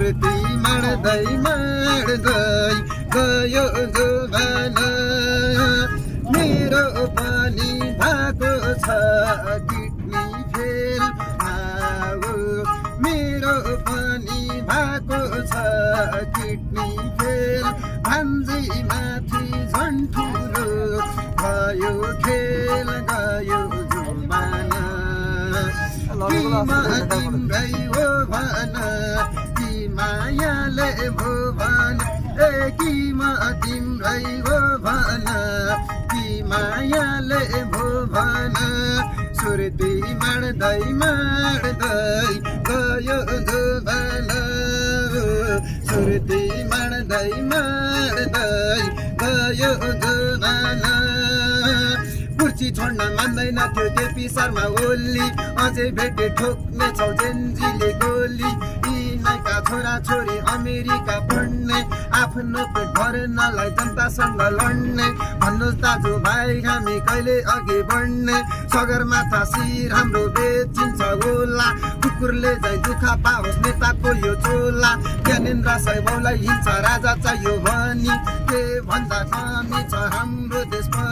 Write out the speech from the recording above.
सुर्ती माड्दै माड्दै गयो जुवान मेरो पनि भएको छ किडनी फेल मेरो पनि भएको छ किडनी फेल भान्जी माथि झन् ठुलो भयो खेल गयो जुवान किमा तिम्रै हो भन कि मायाले भो भन किमा तिम्रै हो भन कि मायाले भो भन सुर्ती माड्दै माड्दै गयो जुवान सुर्ती माड्दै माड्दै गयो जुवान कुर्सी छोड्न मान्दैन थियो केपी शर्मा ओली अझै भेटे ठोक्ने छौ जेन्जीले गोली यिनका छोरा छोरी अमेरिका पढ्ने आफ्नो पेट भर्नलाई जनतासँग लड्ने भन्नुहोस् दाजु भाइ हामी कहिले अघि बढ्ने सगरमाथा शिर हाम्रो बेचिन्छ होला कुकुरले झै दुःख पाओस् नेताको यो चोला ज्ञानेन्द्र सैबौलाई हिंसा राजा चाहियो भनी के भन्दा कमी छ हाम्रो देशमा।